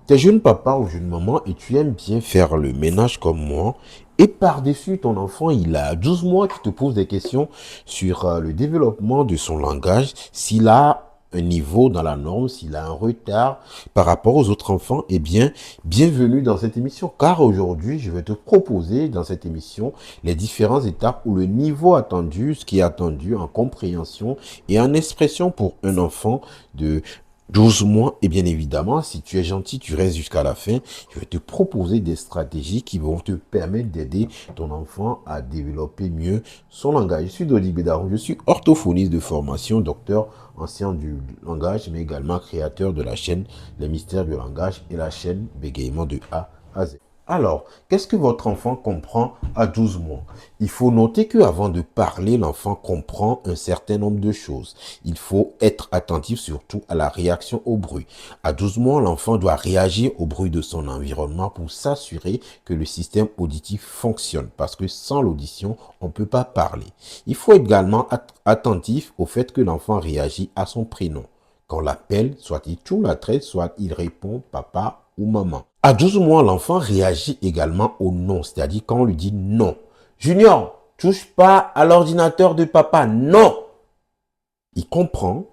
Tu es jeune papa ou jeune maman et tu aimes bien faire le ménage comme moi. Et par-dessus, ton enfant, il a 12 mois qui te pose des questions sur le développement de son langage, s'il a un niveau dans la norme, s'il a un retard par rapport aux autres enfants. Eh bien, bienvenue dans cette émission, car aujourd'hui, je vais te proposer dans cette émission les différentes étapes où le niveau attendu, ce qui est attendu en compréhension et en expression pour un enfant de 12 mois, et bien évidemment, si tu es gentil, tu restes jusqu'à la fin. Je vais te proposer des stratégies qui vont te permettre d'aider ton enfant à développer mieux son langage. Je suis Dodi Bédaron, je suis orthophoniste de formation, docteur en sciences du langage, mais également créateur de la chaîne Les Mystères du langage et la chaîne Bégaiement de A à Z. Alors, qu'est-ce que votre enfant comprend à 12 mois? Il faut noter qu'avant de parler, l'enfant comprend un certain nombre de choses. Il faut être attentif surtout à la réaction au bruit. À 12 mois, l'enfant doit réagir au bruit de son environnement pour s'assurer que le système auditif fonctionne. Parce que sans l'audition, on ne peut pas parler. Il faut également être attentif au fait que l'enfant réagit à son prénom. Quand on l'appelle, soit il tourne la tête, soit il répond papa ou maman. À 12 mois, l'enfant réagit également au non, c'est-à-dire quand on lui dit non. Junior, touche pas à l'ordinateur de papa, non. Il comprend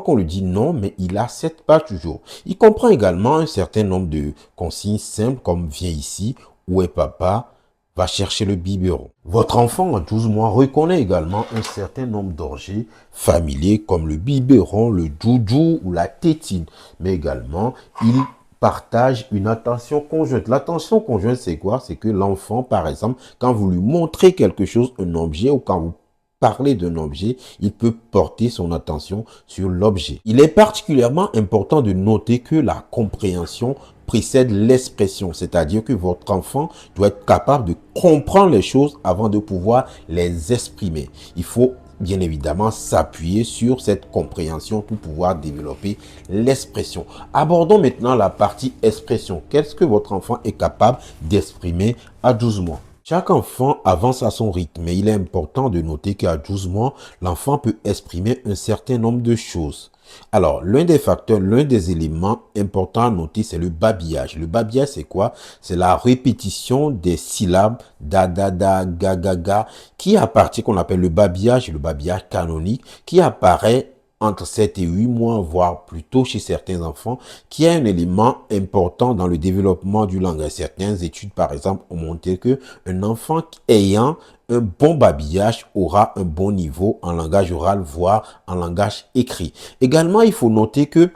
qu'on lui dit non, mais il accepte pas toujours. Il comprend également un certain nombre de consignes simples comme viens ici, où est papa, va chercher le biberon. Votre enfant à 12 mois reconnaît également un certain nombre d'objets familiers comme le biberon, le doudou ou la tétine, mais également il partage une attention conjointe. L'attention conjointe, c'est quoi? C'est que l'enfant, par exemple, quand vous lui montrez quelque chose, un objet, ou quand vous parlez d'un objet, il peut porter son attention sur l'objet. Il est particulièrement important de noter que la compréhension précède l'expression, c'est-à-dire que votre enfant doit être capable de comprendre les choses avant de pouvoir les exprimer. Il faut bien évidemment s'appuyer sur cette compréhension pour pouvoir développer l'expression. Abordons maintenant la partie expression. Qu'est-ce que votre enfant est capable d'exprimer à 12 mois? Chaque enfant avance à son rythme, mais il est important de noter qu'à 12 mois, l'enfant peut exprimer un certain nombre de choses. Alors, l'un des facteurs, l'un des éléments importants à noter, c'est le babillage. Le babillage, c'est quoi? C'est la répétition des syllabes da, da, da, ga, ga, ga, qui apparaît, qu'on appelle le babillage canonique, qui apparaît entre 7 et 8 mois, voire plus tôt chez certains enfants, qui est un élément important dans le développement du langage. Certaines études, par exemple, ont montré que un enfant ayant un bon babillage aura un bon niveau en langage oral, voire en langage écrit. Également, il faut noter que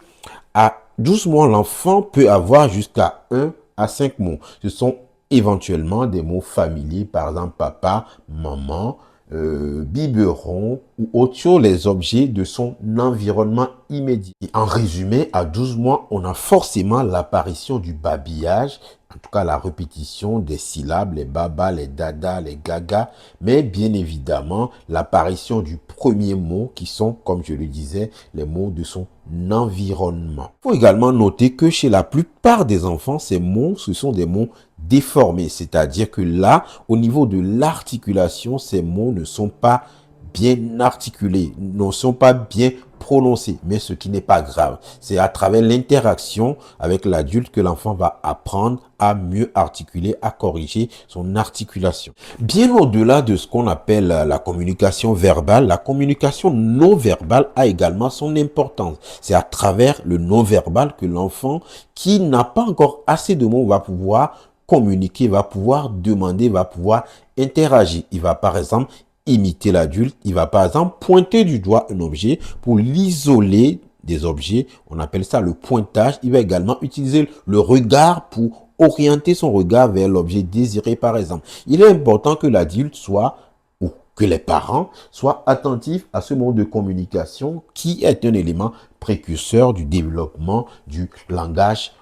à 12 mois, l'enfant peut avoir jusqu'à 1 à 5 mots. Ce sont éventuellement des mots familiers, par exemple papa, maman, biberon ou autre chose, les objets de son environnement immédiat. Et en résumé, à 12 mois, on a forcément l'apparition du babillage, en tout cas la répétition des syllabes, les baba, les dada, les gaga, mais bien évidemment l'apparition du premier mot qui sont, comme je le disais, les mots de son environnement. Il faut également noter que chez la plupart des enfants, ces mots, ce sont des mots déformés, c'est-à-dire que là, au niveau de l'articulation, ces mots ne sont pas bien articulés, ne sont pas bien prononcés, mais ce qui n'est pas grave. C'est à travers l'interaction avec l'adulte que l'enfant va apprendre à mieux articuler, à corriger son articulation. Bien au-delà de ce qu'on appelle la communication verbale, la communication non verbale a également son importance. C'est à travers le non verbal que l'enfant qui n'a pas encore assez de mots va pouvoir communiquer, va pouvoir demander, va pouvoir interagir. Il va par exemple imiter l'adulte, il va par exemple pointer du doigt un objet pour l'isoler des objets, on appelle ça le pointage. Il va également utiliser le regard pour orienter son regard vers l'objet désiré par exemple. Il est important que l'adulte soit, ou que les parents soient attentifs à ce mode de communication qui est un élément précurseur du développement du langage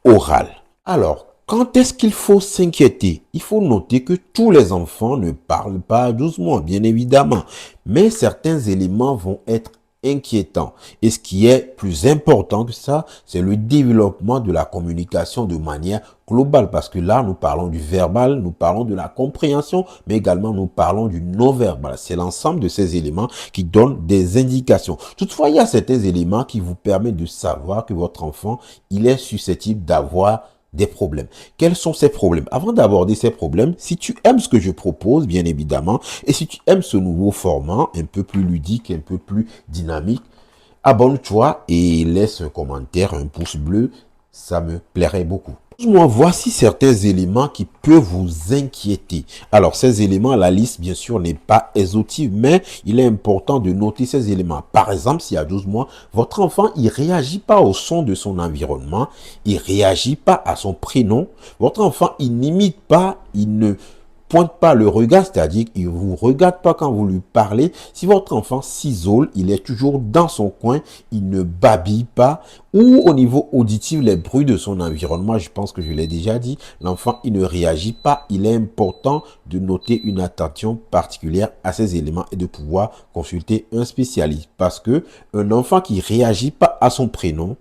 oral. Alors, quand est-ce qu'il faut s'inquiéter? Il faut noter que tous les enfants ne parlent pas à 12 mois, bien évidemment. Mais certains éléments vont être inquiétant. Et ce qui est plus important que ça, c'est le développement de la communication de manière globale. Parce que là, nous parlons du verbal, nous parlons de la compréhension, mais également nous parlons du non-verbal. C'est l'ensemble de ces éléments qui donnent des indications. Toutefois, il y a certains éléments qui vous permettent de savoir que votre enfant, il est susceptible d'avoir des problèmes. Quels sont ces problèmes? Avant d'aborder ces problèmes, si tu aimes ce que je propose, bien évidemment, et si tu aimes ce nouveau format, un peu plus ludique, un peu plus dynamique, abonne-toi et laisse un commentaire, un pouce bleu, ça me plairait beaucoup. Moi, voici certains éléments qui peuvent vous inquiéter. Alors, ces éléments, la liste, bien sûr, n'est pas exhaustive, mais il est important de noter ces éléments. Par exemple, s'il y a 12 mois, votre enfant, il réagit pas au son de son environnement, il réagit pas à son prénom. Votre enfant, il n'imite pas, il ne pointe pas le regard, c'est-à-dire qu'il ne vous regarde pas quand vous lui parlez. Si votre enfant s'isole, il est toujours dans son coin, il ne babille pas, ou au niveau auditif, les bruits de son environnement, je pense que je l'ai déjà dit, l'enfant, il ne réagit pas. Il est important de noter une attention particulière à ces éléments et de pouvoir consulter un spécialiste. Parce que un enfant qui ne réagit pas à son prénom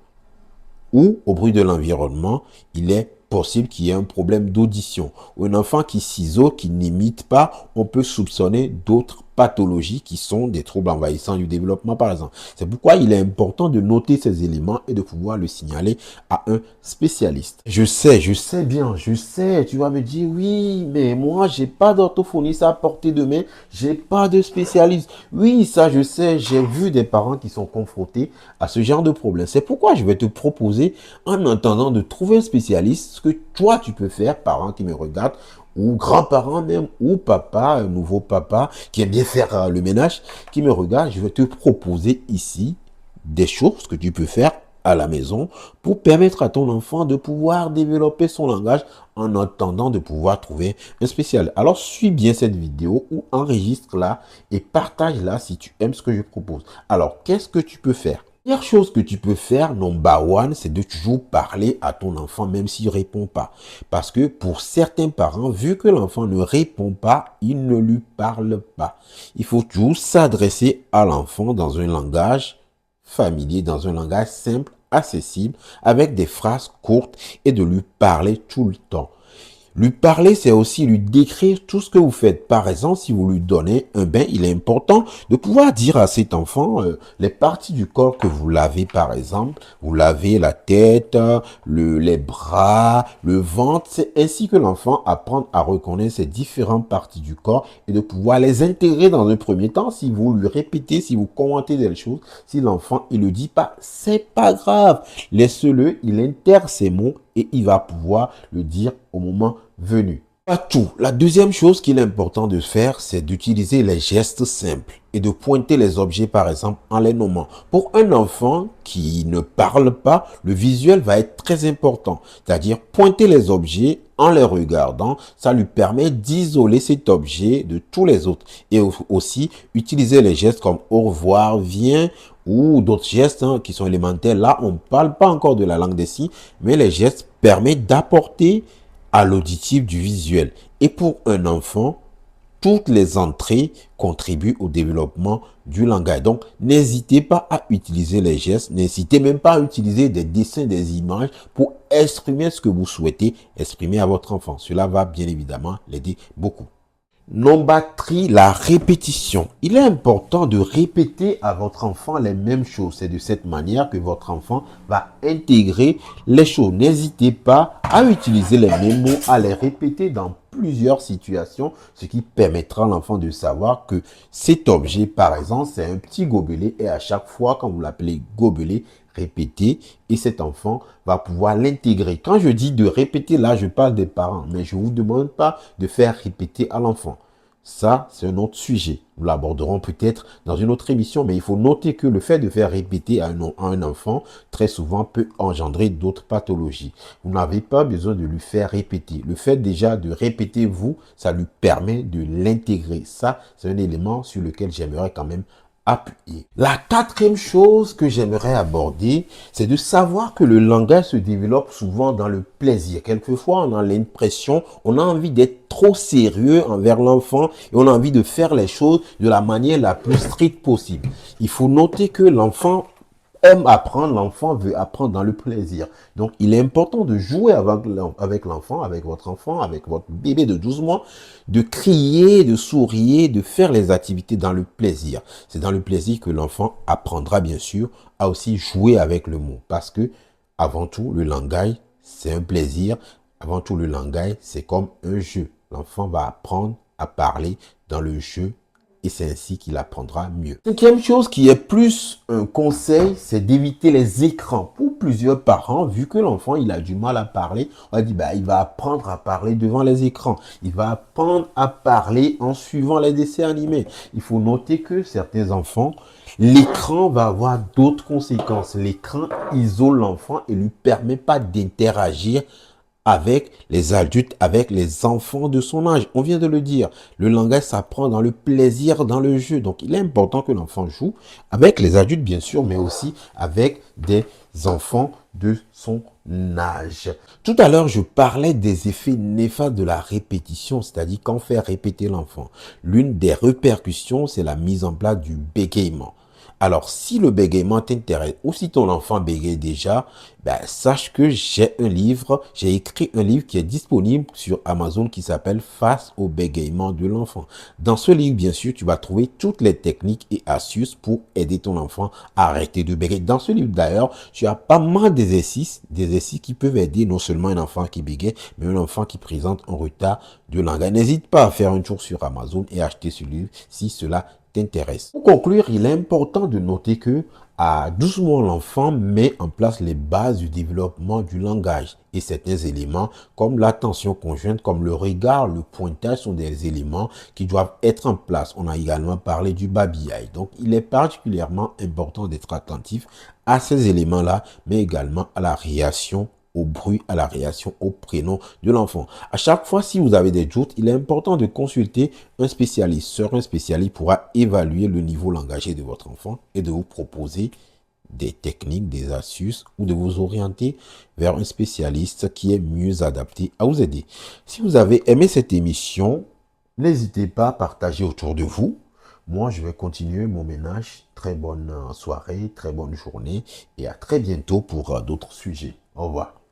ou au bruit de l'environnement, il est possible qu'il y ait un problème d'audition. Ou un enfant qui s'isole, qui n'imite pas, on peut soupçonner d'autres pathologies qui sont des troubles envahissants du développement, par exemple. C'est pourquoi il est important de noter ces éléments et de pouvoir le signaler à un spécialiste. Je sais bien, je sais, tu vas me dire, oui, mais moi, j'ai pas d'orthophoniste à portée de main, j'ai pas de spécialiste. Oui, ça, je sais, j'ai vu des parents qui sont confrontés à ce genre de problème. C'est pourquoi je vais te proposer, en attendant de trouver un spécialiste, ce que toi, tu peux faire, parents qui me regardent, ou grands-parents même, ou papa, un nouveau papa qui aime bien faire le ménage, qui me regarde, je vais te proposer ici des choses que tu peux faire à la maison pour permettre à ton enfant de pouvoir développer son langage en attendant de pouvoir trouver un spécial. Alors, suis bien cette vidéo ou enregistre-la et partage-la si tu aimes ce que je propose. Alors, qu'est-ce que tu peux faire? La première chose que tu peux faire, number one, c'est de toujours parler à ton enfant, même s'il ne répond pas. Parce que pour certains parents, vu que l'enfant ne répond pas, il ne lui parle pas. Il faut toujours s'adresser à l'enfant dans un langage familier, dans un langage simple, accessible, avec des phrases courtes et de lui parler tout le temps. Lui parler, c'est aussi lui décrire tout ce que vous faites. Par exemple, si vous lui donnez un bain, il est important de pouvoir dire à cet enfant les parties du corps que vous lavez, par exemple. Vous lavez la tête, les bras, le ventre. C'est ainsi que l'enfant apprend à reconnaître ces différentes parties du corps et de pouvoir les intégrer dans un premier temps. Si vous lui répétez, si vous commentez des choses, si l'enfant il le dit pas, c'est pas grave. Laisse-le, il intègre ces mots et il va pouvoir le dire au moment venu. Pas tout. La deuxième chose qu'il est important de faire, c'est d'utiliser les gestes simples et de pointer les objets, par exemple, en les nommant. Pour un enfant qui ne parle pas, le visuel va être très important. C'est-à-dire pointer les objets en les regardant, ça lui permet d'isoler cet objet de tous les autres. Et aussi, utiliser les gestes comme au revoir, viens, ou d'autres gestes qui sont élémentaires. Là, on ne parle pas encore de la langue des signes, mais les gestes permettent d'apporter à l'auditif du visuel. Et pour un enfant, toutes les entrées contribuent au développement du langage. Donc, n'hésitez pas à utiliser les gestes, n'hésitez même pas à utiliser des dessins, des images pour exprimer ce que vous souhaitez exprimer à votre enfant. Cela va bien évidemment l'aider beaucoup. Number 3, la répétition. Il est important de répéter à votre enfant les mêmes choses. C'est de cette manière que votre enfant va intégrer les choses. N'hésitez pas à utiliser les mêmes mots, à les répéter dans plusieurs situations, ce qui permettra à l'enfant de savoir que cet objet, par exemple, c'est un petit gobelet et à chaque fois, quand vous l'appelez gobelet, répétez et cet enfant va pouvoir l'intégrer. Quand je dis de répéter, là, je parle des parents, mais je ne vous demande pas de faire répéter à l'enfant. Ça, c'est un autre sujet. Nous l'aborderons peut-être dans une autre émission, mais il faut noter que le fait de faire répéter à un enfant, très souvent, peut engendrer d'autres pathologies. Vous n'avez pas besoin de lui faire répéter. Le fait déjà de répéter, vous, ça lui permet de l'intégrer. Ça, c'est un élément sur lequel j'aimerais quand même appuyé. La quatrième chose que j'aimerais aborder, c'est de savoir que le langage se développe souvent dans le plaisir. Quelquefois, on a l'impression, on a envie d'être trop sérieux envers l'enfant et on a envie de faire les choses de la manière la plus stricte possible. Il faut noter que l'enfant aime apprendre, l'enfant veut apprendre dans le plaisir. Donc, il est important de jouer avec l'enfant, avec votre bébé de 12 mois, de crier, de sourire, de faire les activités dans le plaisir. C'est dans le plaisir que l'enfant apprendra, bien sûr, à aussi jouer avec le mot. Parce que, avant tout, le langage, c'est un plaisir. Avant tout, le langage, c'est comme un jeu. L'enfant va apprendre à parler dans le jeu et c'est ainsi qu'il apprendra mieux. Cinquième chose qui est plus un conseil, c'est d'éviter les écrans. Pour plusieurs parents, vu que l'enfant il a du mal à parler, on va dire il va apprendre à parler devant les écrans. Il va apprendre à parler en suivant les dessins animés. Il faut noter que certains enfants, l'écran va avoir d'autres conséquences. L'écran isole l'enfant et lui permet pas d'interagir avec les adultes, avec les enfants de son âge. On vient de le dire, le langage s'apprend dans le plaisir, dans le jeu. Donc, il est important que l'enfant joue avec les adultes, bien sûr, mais aussi avec des enfants de son âge. Tout à l'heure, je parlais des effets néfastes de la répétition, c'est-à-dire quand faire répéter l'enfant. L'une des répercussions, c'est la mise en place du bégaiement. Alors, si le bégaiement t'intéresse ou si ton enfant bégaye déjà, sache que j'ai écrit un livre qui est disponible sur Amazon qui s'appelle Face au bégaiement de l'enfant. Dans ce livre, bien sûr, tu vas trouver toutes les techniques et astuces pour aider ton enfant à arrêter de bégayer. Dans ce livre, d'ailleurs, tu as pas mal d'exercices qui peuvent aider non seulement un enfant qui bégaye, mais un enfant qui présente un retard de langage. N'hésite pas à faire un tour sur Amazon et acheter ce livre si cela t'intéresse. Pour conclure, il est important de noter que à 12 mois, l'enfant met en place les bases du développement du langage et certains éléments comme l'attention conjointe, comme le regard, le pointage sont des éléments qui doivent être en place. On a également parlé du babillage. Donc, il est particulièrement important d'être attentif à ces éléments-là, mais également à la réaction au bruit, à la réaction au prénom de l'enfant. À chaque fois, si vous avez des doutes, il est important de consulter un spécialiste. Seul un spécialiste pourra évaluer le niveau langagier de votre enfant et de vous proposer des techniques, des astuces ou de vous orienter vers un spécialiste qui est mieux adapté à vous aider. Si vous avez aimé cette émission, n'hésitez pas à partager autour de vous. Moi, je vais continuer mon ménage. Très bonne soirée, très bonne journée et à très bientôt pour d'autres sujets. Au revoir.